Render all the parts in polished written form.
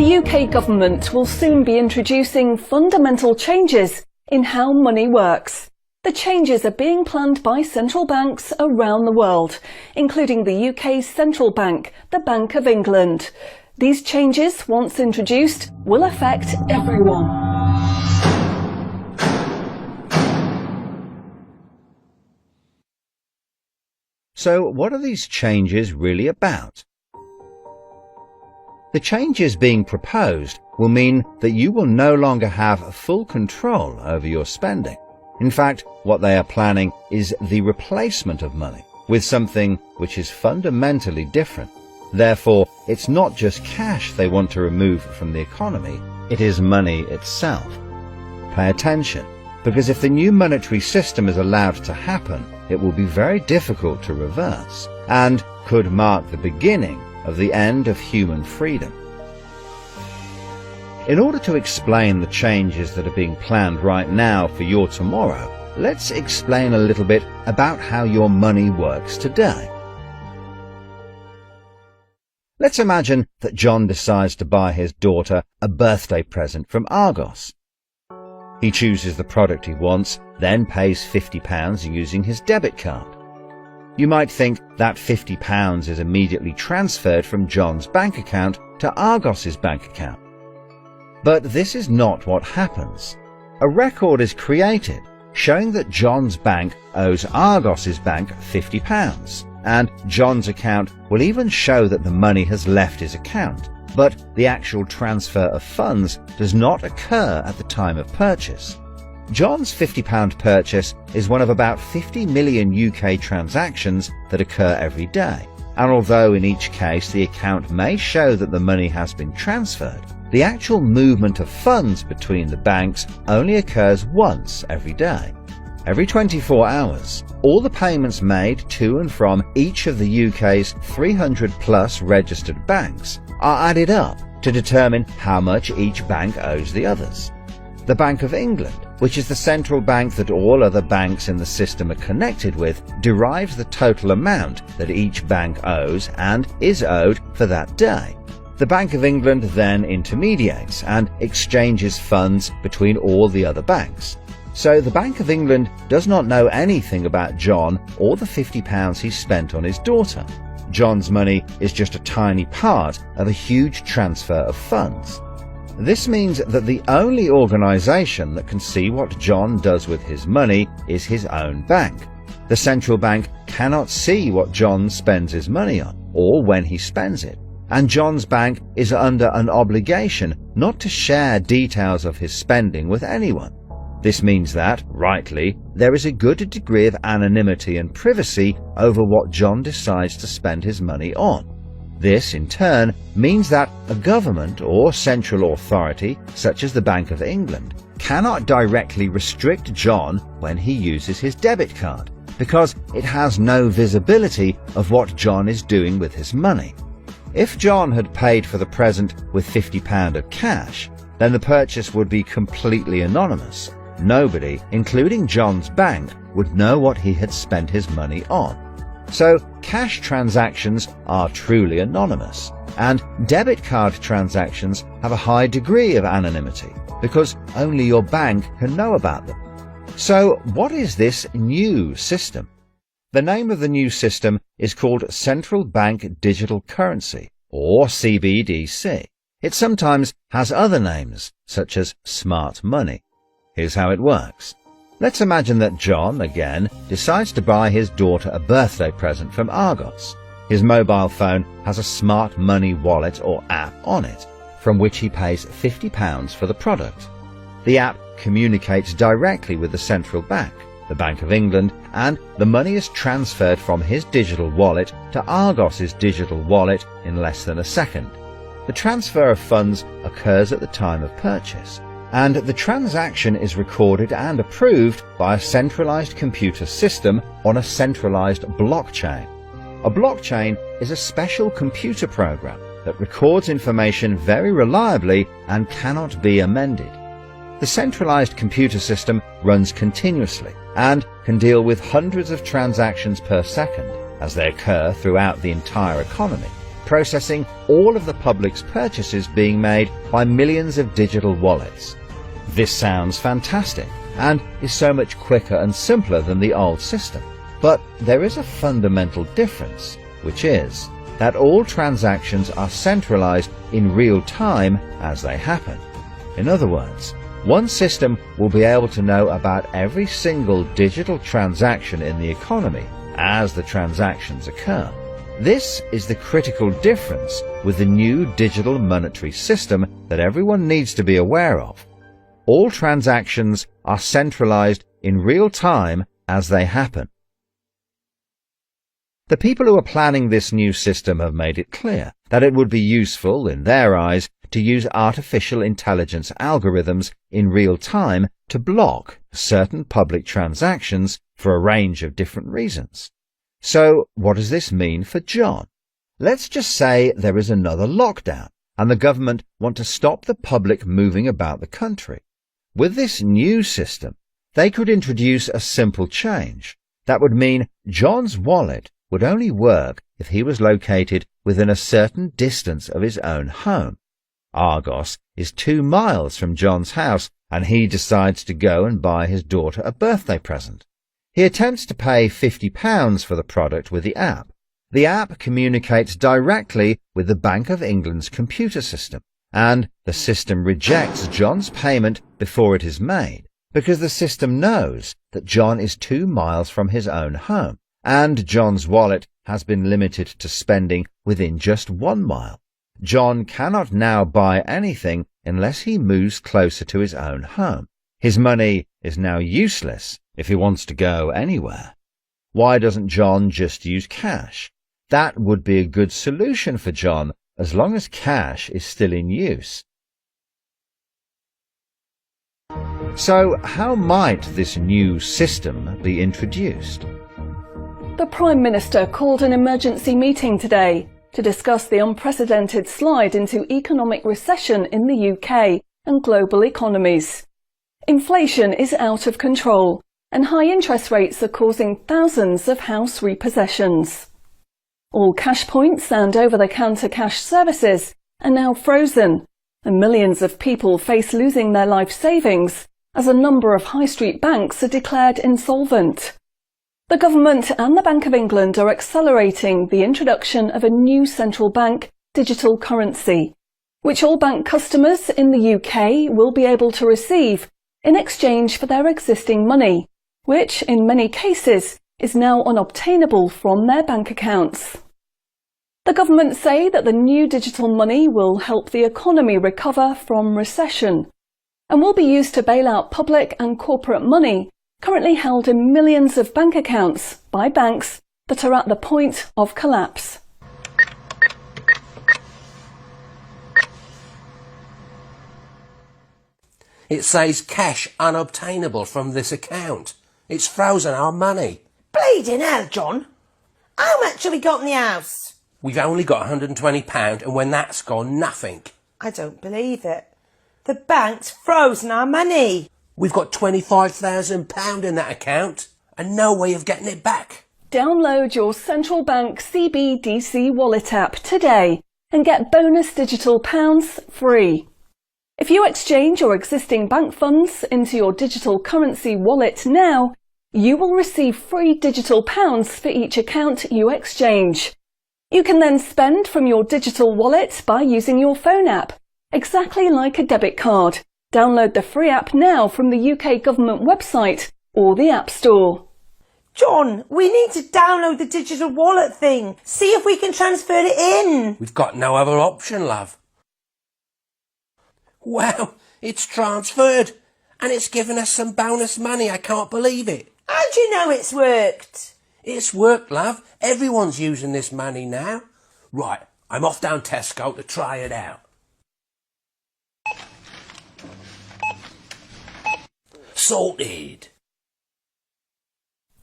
The UK government will soon be introducing fundamental changes in how money works. The changes are being planned by central banks around the world, including the UK's central bank, the Bank of England. These changes, once introduced, will affect everyone. So what are these changes really about? The changes being proposed will mean that you will no longer have full control over your spending. In fact, what they are planning is the replacement of money with something which is fundamentally different. Therefore, it's not just cash they want to remove from the economy, it is money itself. Pay attention, because if the new monetary system is allowed to happen, it will be very difficult to reverse, and could mark the beginning of the end of human freedom. In order to explain the changes that are being planned right now for your tomorrow, let's explain a little bit about how your money works today. Let's imagine that John decides to buy his daughter a birthday present from Argos. He chooses the product he wants, then pays £50 using his debit card. You might think that £50 is immediately transferred from John's bank account to Argos's bank account. But this is not what happens. A record is created showing that John's bank owes Argos's bank £50, and John's account will even show that the money has left his account, but the actual transfer of funds does not occur at the time of purchase. John's £50 purchase is one of about 50 million UK transactions that occur every day, and although in each case the account may show that the money has been transferred, the actual movement of funds between the banks only occurs once every day. Every 24 hours, all the payments made to and from each of the UK's 300 plus registered banks are added up to determine how much each bank owes the others. The Bank of England, which is the central bank that all other banks in the system are connected with, derives the total amount that each bank owes and is owed for that day. The Bank of England then intermediates and exchanges funds between all the other banks. So the Bank of England does not know anything about John or the £50 he spent on his daughter. John's money is just a tiny part of a huge transfer of funds. This means that the only organisation that can see what John does with his money is his own bank. The central bank cannot see what John spends his money on, or when he spends it, and John's bank is under an obligation not to share details of his spending with anyone. This means that, rightly, there is a good degree of anonymity and privacy over what John decides to spend his money on. This, in turn, means that a government or central authority, such as the Bank of England, cannot directly restrict John when he uses his debit card, because it has no visibility of what John is doing with his money. If John had paid for the present with £50 of cash, then the purchase would be completely anonymous. Nobody, including John's bank, would know what he had spent his money on. So cash transactions are truly anonymous, and debit card transactions have a high degree of anonymity because only your bank can know about them. So what is this new system? The name of the new system is called Central Bank Digital Currency, or CBDC. It sometimes has other names, such as smart money. Here's how it works. Let's imagine that John, again, decides to buy his daughter a birthday present from Argos. His mobile phone has a smart money wallet or app on it, from which he pays £50 for the product. The app communicates directly with the central bank, the Bank of England, and the money is transferred from his digital wallet to Argos's digital wallet in less than a second. The transfer of funds occurs at the time of purchase, and the transaction is recorded and approved by a centralized computer system on a centralized blockchain. A blockchain is a special computer program that records information very reliably and cannot be amended. The centralized computer system runs continuously and can deal with hundreds of transactions per second as they occur throughout the entire economy. processing all of the public's purchases being made by millions of digital wallets. This sounds fantastic and is so much quicker and simpler than the old system. But there is a fundamental difference, which is that all transactions are centralized in real time as they happen. In other words, one system will be able to know about every single digital transaction in the economy as the transactions occur. This is the critical difference with the new digital monetary system that everyone needs to be aware of. All transactions are centralized in real time as they happen. The people who are planning this new system have made it clear that it would be useful, in their eyes, to use artificial intelligence algorithms in real time to block certain public transactions for a range of different reasons. So, what does this mean for John? Let's just say there is another lockdown and the government want to stop the public moving about the country. With this new system, they could introduce a simple change. That would mean John's wallet would only work if he was located within a certain distance of his own home. Argos is 2 miles from John's house and he decides to go and buy his daughter a birthday present. He attempts to pay £50 for the product with the app. The app communicates directly with the Bank of England's computer system, and the system rejects John's payment before it is made, because the system knows that John is 2 miles from his own home, and John's wallet has been limited to spending within just 1 mile. John cannot now buy anything unless he moves closer to his own home. His money is now useless if he wants to go anywhere. Why doesn't John just use cash? That would be a good solution for John as long as cash is still in use. So how might this new system be introduced? The Prime Minister called an emergency meeting today to discuss the unprecedented slide into economic recession in the UK and global economies. Inflation is out of control, and high interest rates are causing thousands of house repossessions. All cash points and over-the-counter cash services are now frozen, and millions of people face losing their life savings as a number of high street banks are declared insolvent. The government and the Bank of England are accelerating the introduction of a new central bank digital currency, which all bank customers in the UK will be able to receive in exchange for their existing money, which in many cases is now unobtainable from their bank accounts. The government say that the new digital money will help the economy recover from recession and will be used to bail out public and corporate money currently held in millions of bank accounts by banks that are at the point of collapse. It says cash unobtainable from this account. It's frozen our money. Bleeding hell, John. How much have we got in the house? We've only got £120 and when that's gone, nothing. I don't believe it. The bank's frozen our money. We've got £25,000 in that account and no way of getting it back. Download your central bank CBDC wallet app today and get bonus digital pounds free. If you exchange your existing bank funds into your digital currency wallet now, you will receive free digital pounds for each account you exchange. You can then spend from your digital wallet by using your phone app, exactly like a debit card. Download the free app now from the UK government website or the App Store. John, we need to download the digital wallet thing. See if we can transfer it in. We've got no other option, love. Wow, it's transferred and it's given us some bonus money. I can't believe it. How do you know it's worked? It's worked, love. Everyone's using this money now. Right, I'm off down Tesco to try it out. Sorted.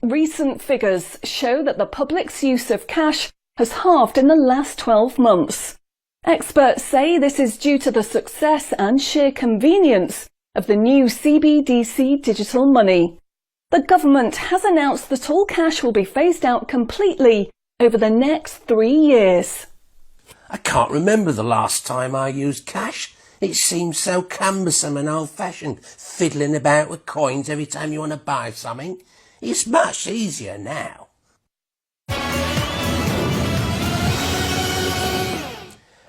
Recent figures show that the public's use of cash has halved in the last 12 months. Experts say this is due to the success and sheer convenience of the new CBDC digital money. The government has announced that all cash will be phased out completely over the next 3 years. I can't remember the last time I used cash. It seems so cumbersome and old-fashioned, fiddling about with coins every time you want to buy something. It's much easier now.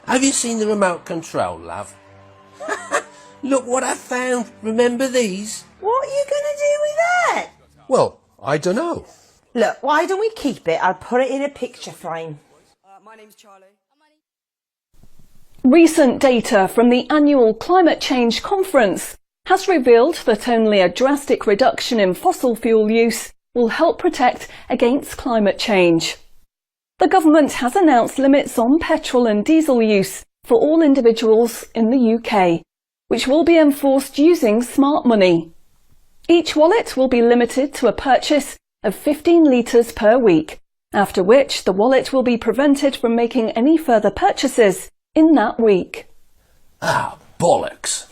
Have you seen the remote control, love? Look what I found. Remember these? What are you going to do with that? Well, I don't know. Look, why don't we keep it? I'll put it in a picture frame. My name's Charlie. Recent data from the annual Climate Change Conference has revealed that only a drastic reduction in fossil fuel use will help protect against climate change. The government has announced limits on petrol and diesel use for all individuals in the UK, which will be enforced using smart money. Each wallet will be limited to a purchase of 15 litres per week, after which the wallet will be prevented from making any further purchases in that week. Ah, bollocks.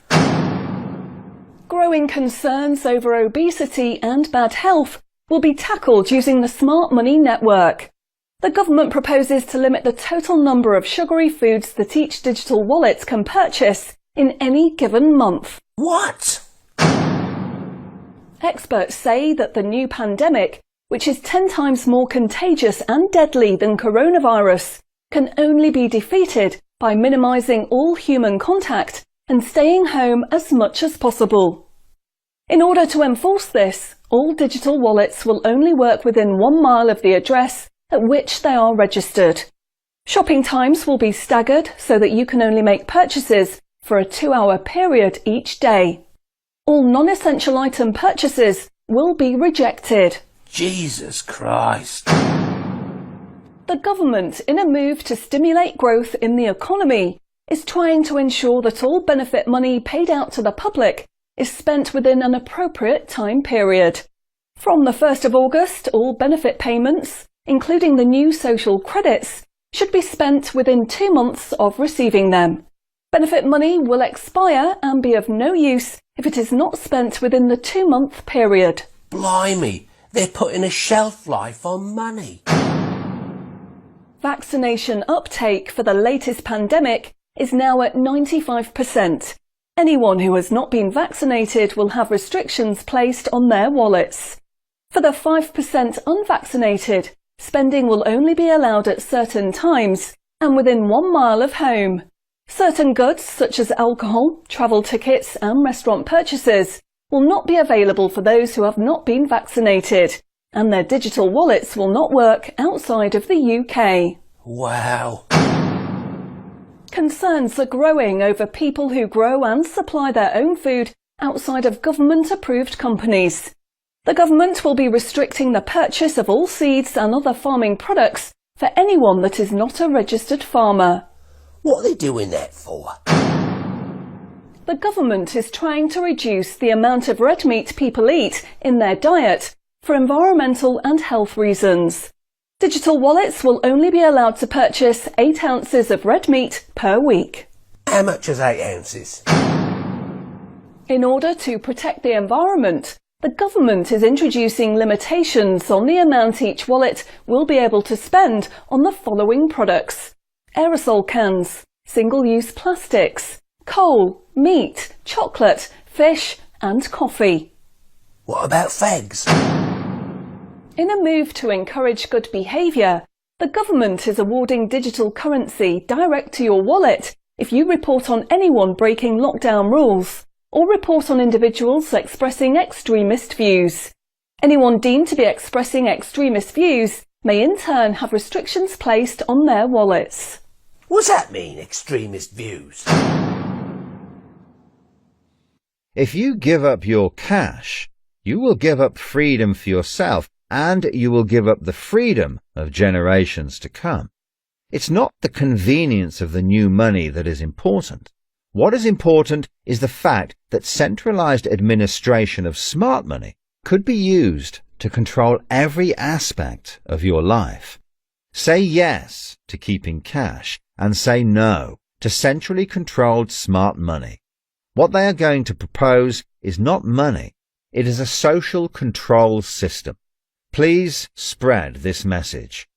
Growing concerns over obesity and bad health will be tackled using the Smart Money Network. The government proposes to limit the total number of sugary foods that each digital wallet can purchase in any given month. What? Experts say that the new pandemic, which is 10 times more contagious and deadly than coronavirus, can only be defeated by minimising all human contact and staying home as much as possible. In order to enforce this, all digital wallets will only work within 1 mile of the address at which they are registered. Shopping times will be staggered so that you can only make purchases for a 2-hour period each day. All non-essential item purchases will be rejected. Jesus Christ. The government, in a move to stimulate growth in the economy, is trying to ensure that all benefit money paid out to the public is spent within an appropriate time period. From the 1st of August, all benefit payments, including the new social credits, should be spent within 2 months of receiving them. Benefit money will expire and be of no use if it is not spent within the 2-month period. Blimey, they're putting a shelf life on money. Vaccination uptake for the latest pandemic is now at 95%. Anyone who has not been vaccinated will have restrictions placed on their wallets. For the 5% unvaccinated, spending will only be allowed at certain times and within 1 mile of home. Certain goods, such as alcohol, travel tickets and restaurant purchases, will not be available for those who have not been vaccinated, and their digital wallets will not work outside of the UK. Wow. Concerns are growing over people who grow and supply their own food outside of government-approved companies. The government will be restricting the purchase of all seeds and other farming products for anyone that is not a registered farmer. What are they doing that for? The government is trying to reduce the amount of red meat people eat in their diet for environmental and health reasons. Digital wallets will only be allowed to purchase 8 ounces of red meat per week. How much is 8 ounces? In order to protect the environment, the government is introducing limitations on the amount each wallet will be able to spend on the following products: aerosol cans, single-use plastics, coal, meat, chocolate, fish and coffee. What about fags? In a move to encourage good behaviour, the government is awarding digital currency direct to your wallet if you report on anyone breaking lockdown rules or report on individuals expressing extremist views. Anyone deemed to be expressing extremist views may in turn have restrictions placed on their wallets. What's that mean, extremist views? If you give up your cash, you will give up freedom for yourself, and you will give up the freedom of generations to come. It's not the convenience of the new money that is important. What is important is the fact that centralized administration of smart money could be used to control every aspect of your life. Say yes to keeping cash and say no to centrally controlled smart money. What they are going to propose is not money. It is a social control system. Please spread this message.